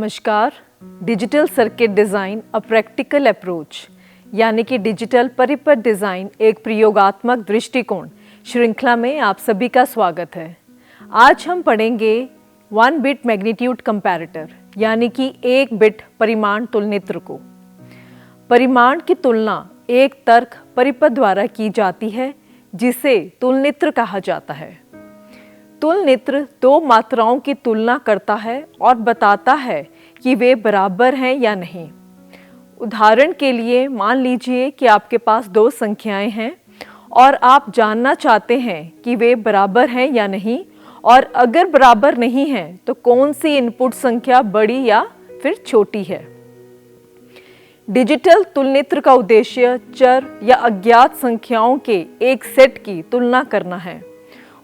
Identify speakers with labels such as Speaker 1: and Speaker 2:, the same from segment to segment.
Speaker 1: नमस्कार। Digital circuit design a practical approach यानी कि डिजिटल परिपथ डिज़ाइन एक प्रयोगात्मक दृष्टिकोण श्रृंखला में आप सभी का स्वागत है। आज हम पढ़ेंगे 1 बिट मैग्नीट्यूड कंपैरेटर यानी कि 1 बिट परिमाण तुलनित्र को। परिमाण की तुलना एक तर्क परिपथ द्वारा की जाती है जिसे तुलनित्र कहा जाता है। तुलनित्र दो मात्राओं की तुलना करता है और बताता है कि वे बराबर हैं या नहीं। उदाहरण के लिए मान लीजिए कि आपके पास दो संख्याएं हैं और आप जानना चाहते हैं कि वे बराबर हैं या नहीं, और अगर बराबर नहीं हैं तो कौन सी इनपुट संख्या बड़ी या फिर छोटी है। डिजिटल तुलनित्र का उद्देश्य चर या अज्ञात संख्याओं के एक सेट की तुलना करना है।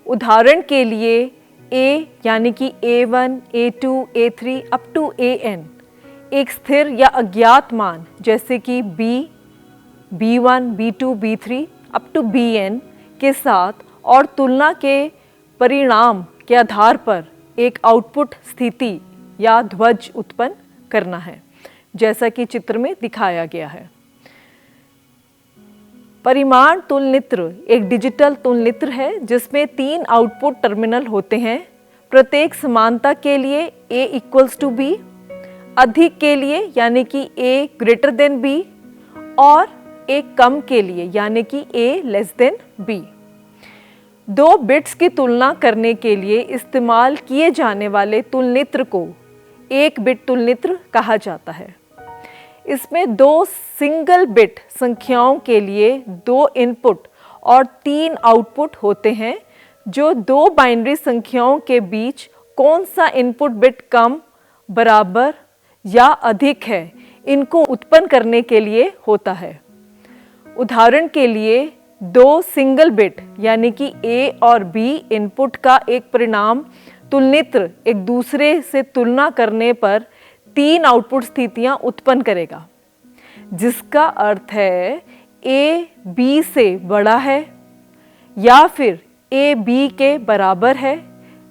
Speaker 1: उदाहरण के लिए a यानी कि a1, a2, a3 up to an एक स्थिर या अज्ञात मान जैसे कि b, b1, b2, b3 up to bn के साथ और तुलना के परिणाम के आधार पर एक आउटपुट स्थिति या ध्वज उत्पन्न करना है, जैसा कि चित्र में दिखाया गया है। परिमाण तुलनित्र एक डिजिटल तुलनित्र है जिसमें 3 आउटपुट टर्मिनल होते हैं। प्रत्येक समानता के लिए a इक्वल्स टू b, अधिक के लिए यानी कि a ग्रेटर देन b और एक कम के लिए यानी कि a लेस देन b। दो बिट्स की तुलना करने के लिए इस्तेमाल किए जाने वाले तुलनित्र को 1 बिट तुलनित्र कहा जाता है। इसमें दो सिंगल बिट संख्याओं के लिए 2 इनपुट और 3 आउटपुट होते हैं जो दो बाइनरी संख्याओं के बीच कौन सा इनपुट बिट कम, बराबर या अधिक है इनको उत्पन्न करने के लिए होता है। उदाहरण के लिए दो सिंगल बिट यानी कि a और b इनपुट का एक परिणाम तुलनित्र एक दूसरे से तुलना करने पर 3 आउटपुट स्थितियां उत्पन्न करेगा, जिसका अर्थ है a b से बड़ा है या फिर a b के बराबर है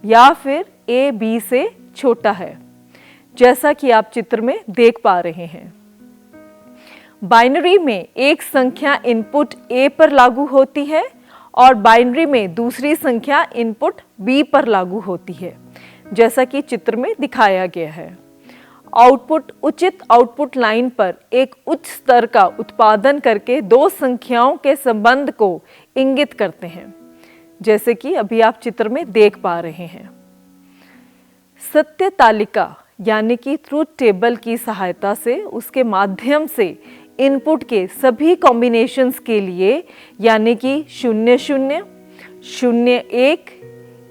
Speaker 1: या फिर a b से छोटा है, जैसा कि आप चित्र में देख पा रहे हैं। बाइनरी में एक संख्या इनपुट a पर लागू होती है और बाइनरी में दूसरी संख्या इनपुट b पर लागू होती है, जैसा कि चित्र में दिखाया गया है। आउटपुट उचित आउटपुट लाइन पर एक उच्च स्तर का उत्पादन करके दो संख्याओं के संबंध को इंगित करते हैं, जैसे कि अभी आप चित्र में देख पा रहे हैं। सत्य तालिका यानी कि ट्रुथ टेबल की सहायता से उसके माध्यम से इनपुट के सभी कॉम्बिनेशंस के लिए यानी कि 0 0, 0 1,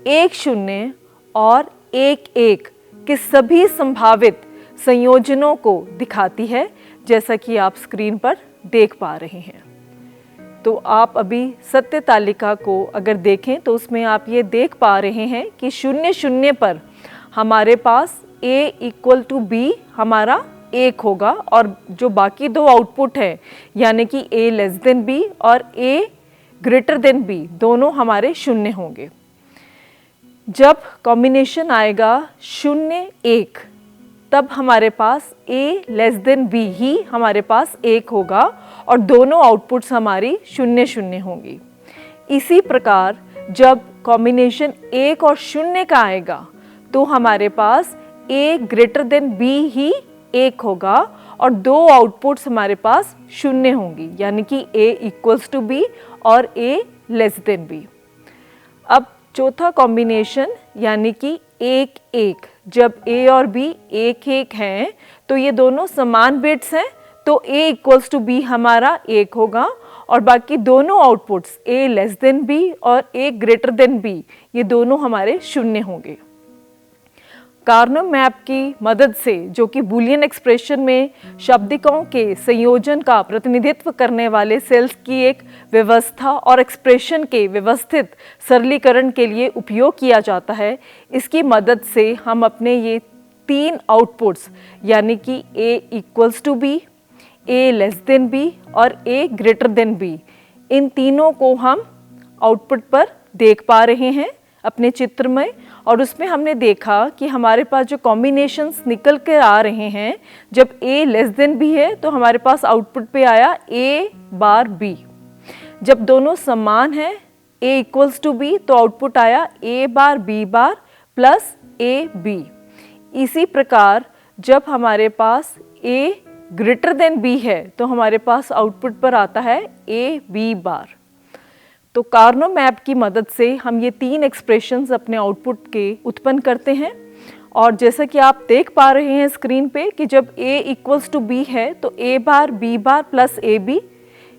Speaker 1: 1 0 और 1 1 के सभी संभावित संयोजनों को दिखाती है, जैसा कि आप स्क्रीन पर देख पा रहे हैं। तो आप अभी सत्य तालिका को अगर देखें तो उसमें आप ये देख पा रहे हैं कि 0 0 पर हमारे पास a इक्वल टू b हमारा 1 होगा और जो बाकी दो आउटपुट है यानी कि a लेस देन b और a ग्रेटर देन b दोनों हमारे 0 होंगे। जब कॉम्बिनेशन आएगा 0 1 तब हमारे पास a लेस देन b ही हमारे पास 1 होगा और दोनों आउटपुट्स हमारी 0 0 होंगी। इसी प्रकार जब कॉम्बिनेशन 1 और 0 का आएगा तो हमारे पास a ग्रेटर देन b ही 1 होगा और दो आउटपुट्स हमारे पास 0 होंगी, यानी कि a इक्वल्स टू b और a लेस देन b। अब चौथा कॉम्बिनेशन यानी कि 1 1, जब a और b 1 1 हैं तो ये दोनों समान बिट्स हैं, तो a इक्वल्स टू b हमारा 1 होगा और बाकी दोनों outputs a less than b और a ग्रेटर देन b ये दोनों हमारे 0 होंगे। कार्नो मैप की मदद से, जो कि बूलियन एक्सप्रेशन में शब्दिकों के संयोजन का प्रतिनिधित्व करने वाले सेल्स की एक व्यवस्था और एक्सप्रेशन के व्यवस्थित सरलीकरण के लिए उपयोग किया जाता है, इसकी मदद से हम अपने ये 3 आउटपुट्स यानी कि a equals to b, a less than b और a ग्रेटर देन b इन तीनों को हम आउटपुट पर देख पा रहे हैं। अपने चित्र में, और उसमें हमने देखा कि हमारे पास जो कॉम्बिनेशंस निकल कर आ रहे हैं, जब a लेस देन b है तो हमारे पास आउटपुट पे आया a बार b। जब दोनों समान हैं a इक्वल्स टू b तो आउटपुट आया a bar b bar plus a b। इसी प्रकार जब हमारे पास a ग्रेटर देन b है तो हमारे पास आउटपुट पर आता है a b बार। तो कार्नो मैप की मदद से हम ये तीन एक्सप्रेशंस अपने आउटपुट के उत्पन्न करते हैं। और जैसा कि आप देख पा रहे हैं स्क्रीन पे कि जब a इक्वल्स टू b है तो a bar b bar plus a b.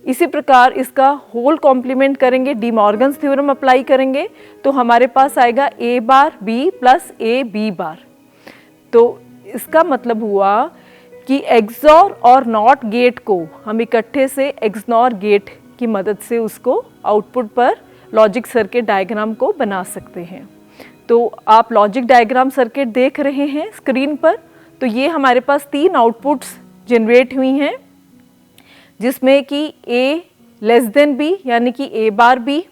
Speaker 1: इसी प्रकार इसका होल कॉम्प्लीमेंट करेंगे, डी मॉर्गन्स थ्योरम अप्लाई करेंगे तो हमारे पास आएगा a bar b plus a b bar. तो इसका मतलब हुआ कि एक्सॉर और नॉट गेट को हम इकट्ठे से एक्सनॉर गेट की मदद से उसको आउटपुट पर लॉजिक सर्किट डायग्राम को बना सकते हैं। तो आप लॉजिक डायग्राम सर्किट देख रहे हैं स्क्रीन पर। तो ये हमारे पास तीन आउटपुट्स जनरेट हुई हैं जिसमें कि a लेस देन b यानी कि a bar b,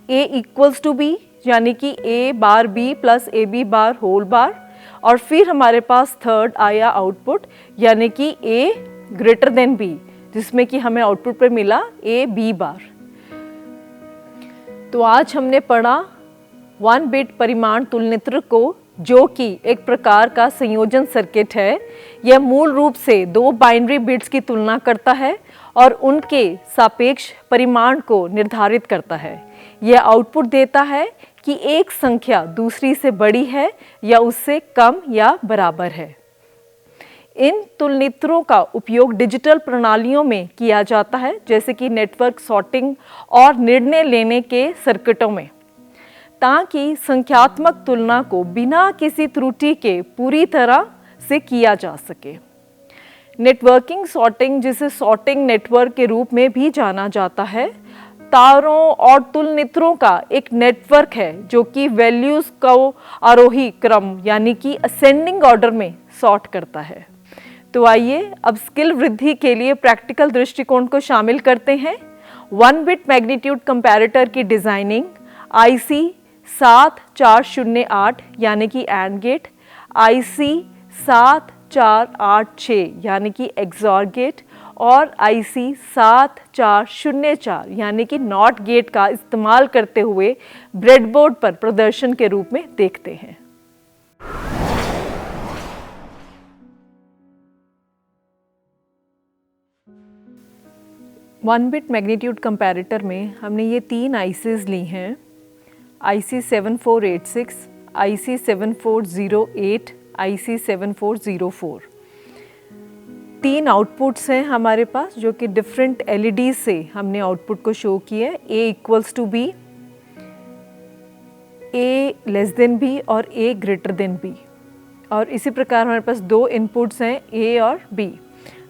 Speaker 1: a equals to b यानी कि a bar b plus a b bar whole bar, और फिर हमारे पास थर्ड आया आउटपुट यानी कि a ग्रेटर देन b जिसमें कि हमें आउटपुट पर मिला a b बार। तो आज हमने पढ़ा 1 बिट परिमाण तुलनित्र को, जो कि एक प्रकार का संयोजन सर्किट है। यह मूल रूप से दो बाइनरी बिट्स की तुलना करता है और उनके सापेक्ष परिमाण को निर्धारित करता है। यह आउटपुट देता है कि एक संख्या दूसरी से बड़ी है या उससे कम या बराबर है। इन तुलनित्रों का उपयोग डिजिटल प्रणालियों में किया जाता है, जैसे कि नेटवर्क सॉर्टिंग और निर्णय लेने के सर्किटों में, ताकि संख्यात्मक तुलना को बिना किसी त्रुटि के पूरी तरह से किया जा सके। नेटवर्किंग सॉर्टिंग, जिसे सॉर्टिंग नेटवर्क के रूप में भी जाना जाता है, तारों और तुलनित्रों का एक नेटवर्क है जो कि वैल्यूज को आरोही क्रम यानी कि असेंडिंग ऑर्डर में सॉर्ट करता है। तो आइए अब स्किल वृद्धि के लिए प्रैक्टिकल दृष्टिकोण को शामिल करते हैं। 1 बिट मैग्नीट्यूड कंपैरेटर की डिजाइनिंग, IC 7408 यानी कि एंड गेट, IC 7486 यानी कि एक्सॉर गेट और IC 7404 यानी कि नॉट गेट का इस्तेमाल करते हुए ब्रेडबोर्ड पर प्रदर्शन के रूप में देखते हैं। वन बिट मैग्नीट्यूड कंपैरेटर में हमने ये तीन ICs ली हैं, IC 7486, IC 7408, IC 7404। तीन आउटपुट्स हैं हमारे पास जो कि डिफरेंट LEDs से हमने आउटपुट को शो किया है, A equals to B, A less than B और A ग्रेटर देन B। और इसी प्रकार हमारे पास दो इनपुट्स हैं A और B।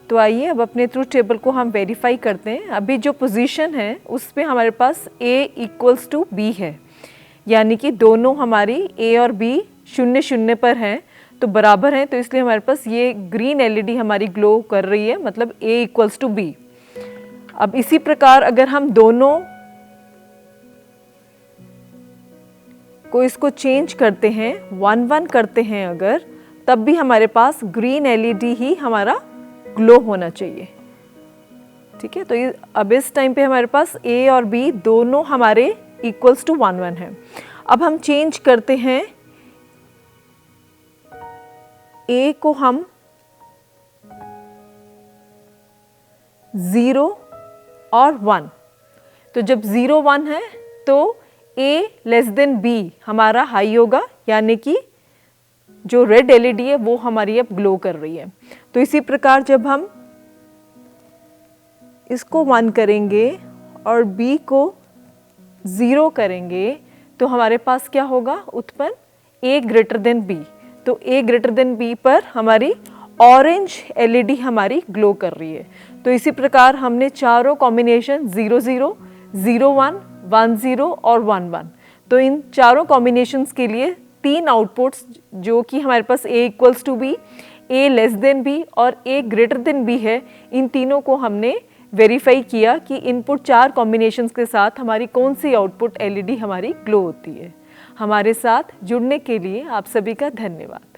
Speaker 1: तो आइए अब अपने ट्रूथ टेबल को हम वेरीफाई करते हैं। अभी जो पोजीशन है उस पे हमारे पास A इक्वल्स टू B है, यानी कि दोनों हमारी A और B 0 0 पर हैं तो बराबर हैं, तो इसलिए हमारे पास ये ग्रीन LED हमारी ग्लो कर रही है, मतलब A इक्वल्स टू B। अब इसी प्रकार अगर हम दोनों को इसको चेंज करते हैं, 1 1 करते हैं अगर, तब भी हमारे पास ग्रीन LED ही हमारा ग्लो होना चाहिए। ठीक है, तो अब इस टाइम पे हमारे पास A और B दोनों हमारे इक्वल्स टू 1 1 है। अब हम चेंज करते हैं, A को हम 0 और 1, तो जब 0 1 है तो A लेस देन B हमारा हाई होगा, यानी कि जो रेड LED है वो हमारी अब ग्लो कर रही है। तो इसी प्रकार जब हम इसको 1 करेंगे और B को 0 करेंगे तो हमारे पास क्या होगा उत्पन्न, A ग्रेटर देन B। तो A ग्रेटर देन B पर हमारी ऑरेंज LED हमारी ग्लो कर रही है। तो इसी प्रकार हमने चारों कॉम्बिनेशन 0 0, 0 1, 1 0 और 1 1, तो इन चारों कॉम्बिनेशंस के लिए तीन आउटपुट्स जो कि हमारे पास A equals to B, A less than B और A ग्रेटर देन B है, इन तीनों को हमने वेरीफाई किया कि इनपुट चार कॉम्बिनेशंस के साथ हमारी कौन सी आउटपुट LED हमारी ग्लो होती है। हमारे साथ जुड़ने के लिए आप सभी का धन्यवाद।